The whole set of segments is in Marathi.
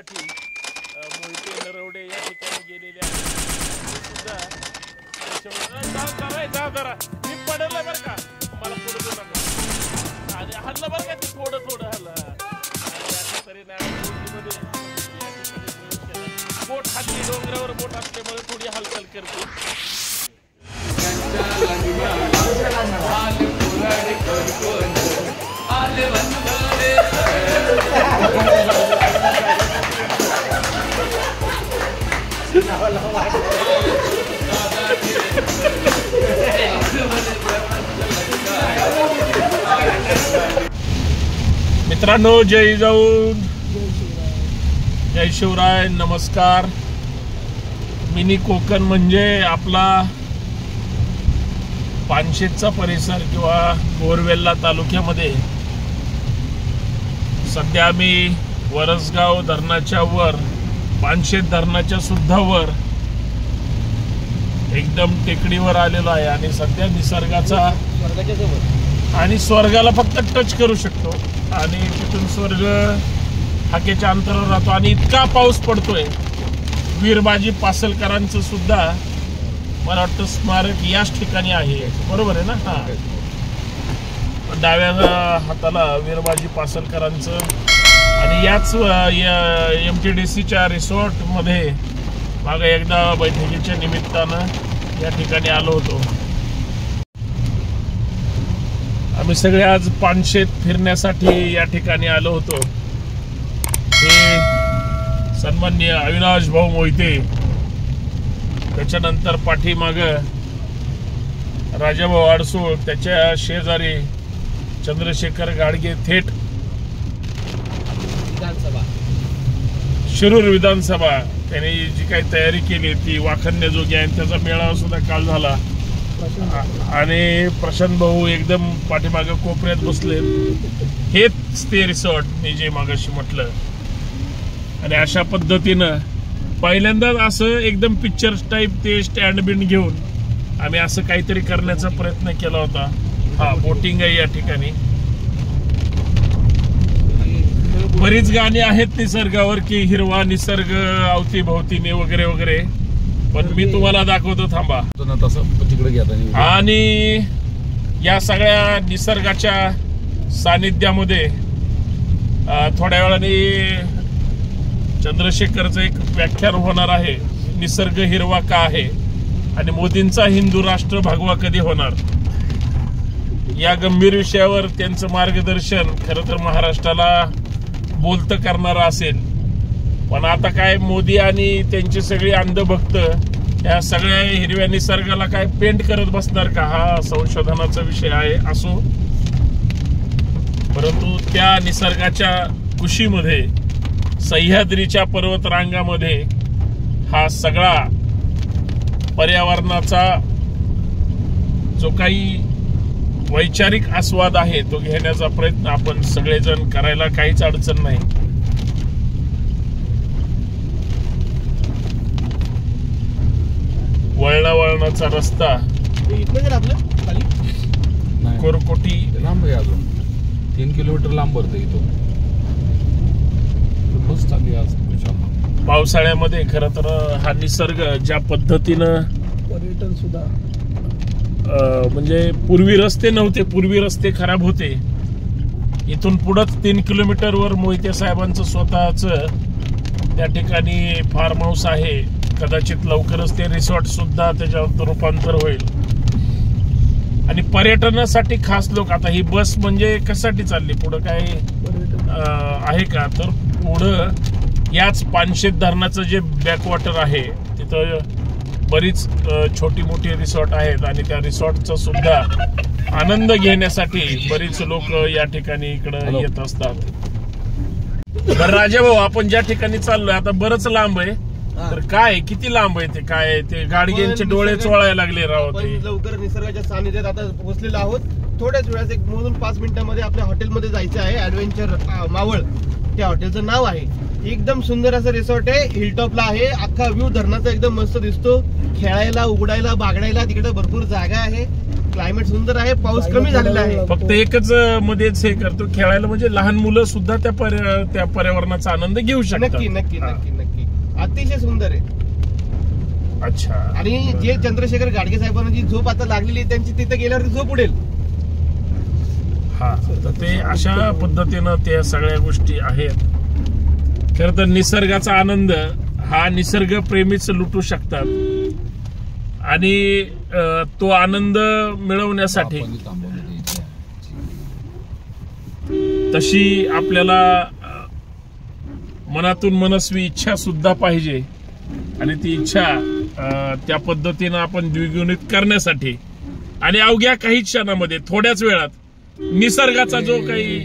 फिरण्यासाठी मोहिते नरवडे या ठिकाणी गेलेले आहेत सुद्धा जरा मी पडलं बरं का मला पुढे देऊ नका आणि हल्लं बरं का ते थोडं थोडं हल्लं अशा तऱ्हेने बोट हल्ली डोंगरावर बोट असल्यामुळे थोडी हालचाल करते. मित्रांनो, जय जाऊन जय शिवराय, नमस्कार. मिनी कोकण म्हणजे आपला पानशेतचा परिसर किंवा बोरवेल्ला तालुक्यामध्ये सध्या आम्ही वरसगाव धरणाच्या वर, पानशेत धरणाच्या सुद्धा वर एकदम टेकडीवर आलेलो आहे आणि सध्या निसर्गाचा आणि स्वर्गाला फक्त टच करू शकतो आणि तिथून स्वर्ग हाकेच्या अंतरावर राहतो आणि इतका पाऊस पडतोय. वीरबाजी पासलकरांचं सुद्धा मला वाटतं स्मारक याच ठिकाणी आहे, बरोबर आहे ना? हा, डाव्या हाताला वीरबाजी पासलकरांचं आणि याच MTDCच्या रिसॉर्टमध्ये मागे एकदा बैठकीच्या निमित्तानं या ठिकाणी आलो होतो. आम्ही सगळे आज पानशेत फिरण्यासाठी या ठिकाणी आलो होतो. हे सन्माननीय अविनाश भाऊ मोहिते, त्याच्यानंतर पाठीमाग राजाभाऊ आडसूळ, त्याच्या शेजारी चंद्रशेखर गाडगे, थेट शिरूर विधानसभा त्यांनी जी काही तयारी केली ती वाखण्याजोगी आहे. त्याचा मेळावा सुद्धा काल झाला आणि प्रशांत भाऊ एकदम पाठीमागे कोपऱ्यात बसले. हेच ते रिसॉर्ट मी जे मागाशी म्हटलं. आणि अशा पद्धतीनं पहिल्यांदाच असं एकदम पिक्चर टाईप ते स्टँड बिंड घेऊन आम्ही असं काहीतरी करण्याचा प्रयत्न केला होता. हा, बोटिंग आहे या ठिकाणी. बरीच गाणी आहेत निसर्गावर की हिरवा निसर्ग अवतीभवतीने वगैरे वगैरे, पण मी तुम्हाला दाखवतो, थांबा. आणि या सगळ्या निसर्गाच्या सानिध्यामध्ये थोड्या वेळाने चंद्रशेखरचं एक व्याख्यान होणार आहे, निसर्ग हिरवा का आहे आणि मोदींचा हिंदू राष्ट्र भगवा कधी होणार, या गंभीर विषयावर त्यांचं मार्गदर्शन खरं तर महाराष्ट्राला बोलतं करणारं असेल. पण आता काय, मोदी आणि त्यांचे सगळे अंधभक्त या सगळ्या हिरव्या निसर्गाला काय पेंट करत बसणार का, हा संशोधनाचा विषय आहे. असो, परंतु त्या निसर्गाच्या कुशीमध्ये, सह्याद्रीच्या पर्वतरांगामध्ये हा सगळा पर्यावरणाचा जो काही वैचारिक आस्वाद आहे तो घेण्याचा प्रयत्न आपण सगळेजण करायला काहीच अडचण नाही. वळणाचा रस्ता कोरकोटी लांब आहे, अजून 3 किलोमीटर लांब पडतं इथून. बस चालली आज. पावसाळ्यामध्ये खरं तर हा निसर्ग ज्या पद्धतीनं पर्यटन सुद्धा म्हणजे पूर्वी रस्ते नव्हते, पूर्वी रस्ते खराब होते. इथून पुढंच 3 किलोमीटरवर मोहिते साहेबांचं स्वतःच त्या ठिकाणी फार्म हाऊस आहे. कदाचित लवकरच ते रिसॉर्ट सुद्धा त्याच्यात रूपांतर होईल. आणि पर्यटनासाठी खास लोक, आता ही बस म्हणजे कशासाठी चालली, पुढं काय आहे का, तर पुढं याच पानशेत धरणाचं जे बॅकवॉटर आहे तिथं बरीच छोटी मोठी रिसॉर्ट आहेत आणि त्या रिसॉर्टचा सुद्धा आनंद घेण्यासाठी बरीच लोक या ठिकाणी इकडं येत असतात. बरं राजाभाऊ, आपण ज्या ठिकाणी चाललोय आता बरंच लांब आहे, तर काय किती लांब आहे ते, काय ते गाडग्यांचे डोळे चोळायला लागले राव. ते लवकर निसर्गाच्या सानिध्यात आता पोहोचलेलो आहोत. थोड्याच वेळात, एक मोजून 5 मिनिटांमध्ये आपल्या हॉटेलमध्ये जायचं आहे. ऍडव्हेंचर मावळ त्या हॉटेलचं नाव आहे. एकदम सुंदर असं रिसॉर्ट आहे, हिलटॉपला आहे. अख्खा व्ह्यू धरणाचा एकदम मस्त दिसतो. खेळायला, उघडायला, बागडायला तिकडे भरपूर जागा आहे. क्लायमेट सुंदर आहे, पाऊस कमी झालेला आहे. फक्त एकच मध्येच हे करतो, खेळायला म्हणजे लहान मुलं सुद्धा त्या पर्यावरणाचा आनंद घेऊ शकतात. नक्की नक्की नक्की नक्की अतिशय सुंदर आहे. अच्छा. आणि जे चंद्रशेखर गाडगे साहेबांना जी झोप आता लागलेली आहे त्यांची तिथे गेल्यावर झोप उडेल. हा, तर ते अशा पद्धतीनं त्या सगळ्या गोष्टी आहेत. खरं तर निसर्गाचा आनंद हा निसर्ग प्रेमीच लुटू शकतात आणि तो आनंद मिळवण्यासाठी तशी आपल्याला मनातून मनस्वी इच्छा सुद्धा पाहिजे आणि ती इच्छा त्या पद्धतीनं आपण द्विगुणित करण्यासाठी आणि अवघ्या काही क्षणामध्ये थोड्याच वेळात निसर्गाचा जो काही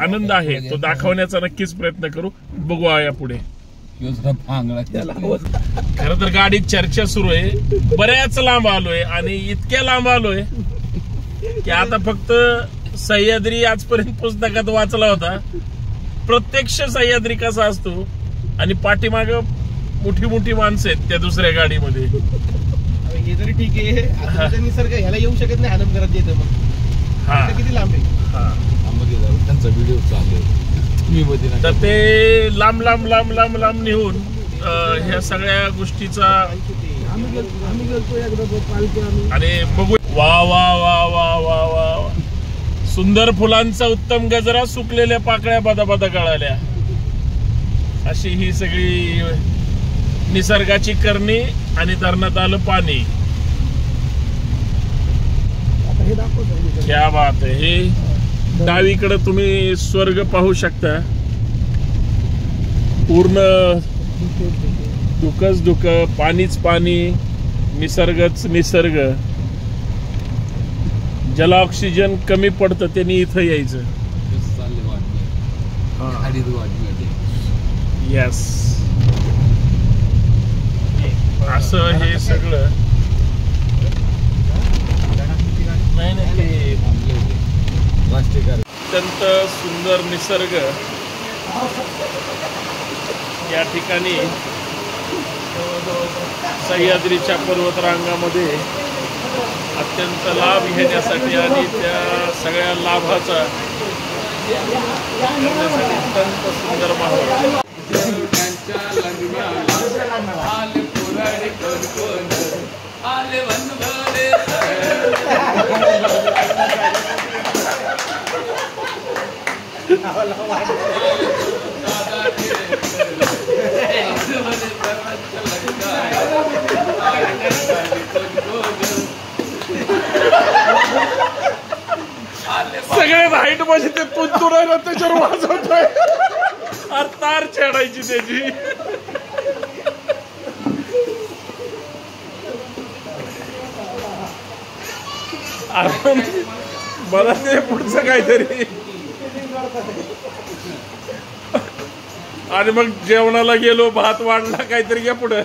आनंद आहे तो दाखवण्याचा नक्कीच प्रयत्न करू. बघू या पुढे. खरं तर गाडीत चर्चा सुरू आहे, बऱ्याच लांब आलोय आणि इतक्या लांब आलोय की आता फक्त सह्याद्री आजपर्यंत पुस्तकात वाचला होता, प्रत्यक्ष सह्याद्री कसा असतो आणि पाठीमाग मोठी मोठी माणसं आहेत त्या दुसऱ्या गाडीमध्ये. हे तरी ठीक आहे, निसर्ग ह्याला येऊ शकत नाही आनंद करत येतं. मग किती लांब आहे त्यांचा व्हिडिओ चालू आहे, तर ते लांब लांब लांब लांब लांब नेऊन ह्या सगळ्या गोष्टीचा आणि बघू. वा वा वा वा वा वा, सुंदर फुलांचा उत्तम गजरा, सुकलेल्या पाकळ्या बदाबदा गळाल्या, अशी ही सगळी निसर्गाची करणी आणि धरणात आलं पाणी. क्या बात आहे. हे डावीकडे तुम्ही स्वर्ग पाहू शकता, पूर्ण धुकच धुक, पाणीच पाणी, निसर्गच निसर्ग. ज्याला ऑक्सिजन कमी पडतं त्यांनी इथं यायचं. यस, असं हे सगळं नाही. अत्यंत सुंदर निसर्ग या ठिकाणी सह्याद्रीच्या पर्वतरांगामध्ये अत्यंत लाभ घेण्यासाठी आणि त्या सगळ्या लाभाचा करण्यासाठी अत्यंत सुंदर माहोल. सगळे हाईट मध्ये ते तुंतुरायला त्याच्यावर वाजवतोय, तार छेडायची त्याची. मला ते पुढचं काहीतरी. आणि मग जेवणाला गेलो, भात वाढला, काहीतरी घ्या पुढे.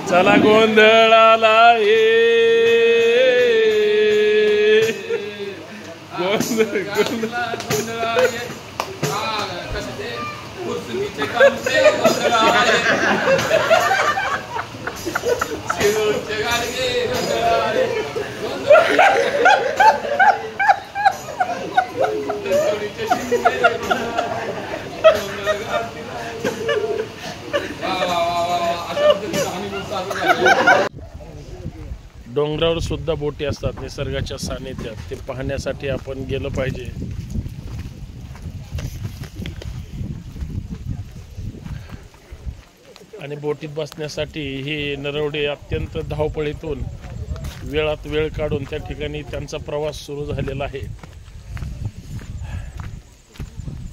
चला गोंधळ आला ये, डोंगरावर सुद्धा बोटी असतात निसर्गाच्या सानिध्यात, ते पाहण्यासाठी आपण गेलं पाहिजे. आणि बोटीत बसण्यासाठी हे नरवडे अत्यंत धावपळीतून वेळात वेळ काढून त्या ठिकाणी त्यांचा प्रवास सुरू झालेला आहे.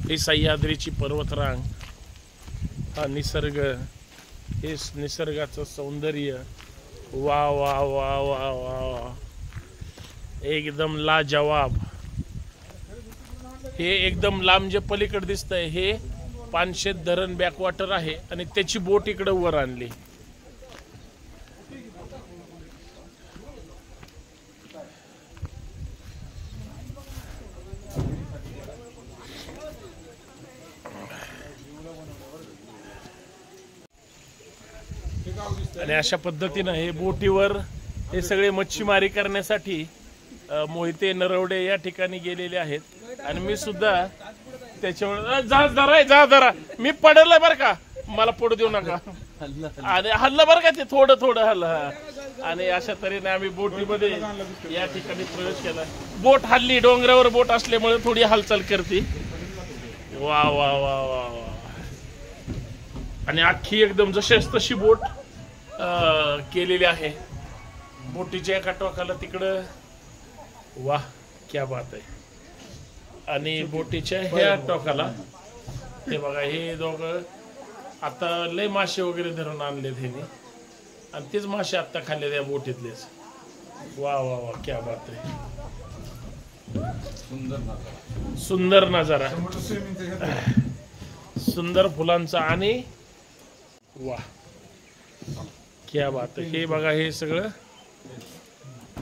ही सह्याद्रीची पर्वतरांग, हा निसर्ग, हे निसर्गाचं सौंदर्य, वा वा वा वा वा, एकदम लाजवाब. हे एकदम लांब जे पलीकडे दिसतंय हे पानशेत धरण बॅकवॉटर आहे आणि त्याची बोट इकडे वर आणली. आणि अशा पद्धतीनं हे बोटीवर हे सगळे मच्छीमारी करण्यासाठी मोहिते नरवडे या ठिकाणी गेलेले आहेत आणि मी सुद्धा त्याच्यामुळे जहाज धरा मी पडलं बरं का, मला पडू देऊ नका. आणि हल्लं बरं का ते थोडं हल्लं. आणि अशा तऱ्हेने आम्ही बोटीमध्ये या ठिकाणी प्रवेश केला. बोट हल्ली, डोंगरावर बोट असल्यामुळे थोडी हालचाल करते. वा वा वा वा वा. आणि अख्खी एकदम जशीच तशी बोट केलेली आहे. बोटीच्या एका टोकाला तिकडं वाह क्या बात आहे. आणि बोटीच्या ह्या टोकाला हे बघा, हे दोघं आता लय मासे वगैरे धरून आणले त्यांनी आणि तेच मासे आता खाल्ले त्या बोटीतलेच. वा वा वा क्या बात आहे. सुंदर नजारा, सुंदर फुलांचा आणि वा क्या बात आहे. हे बघा हे सगळं.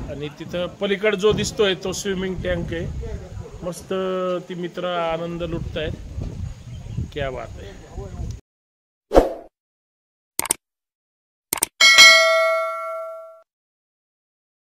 आणि तिथं पलीकडे जो दिसतोय तो स्विमिंग टँक आहे. मस्त ती मित्र आनंद लुटतायत. क्या बात आहे.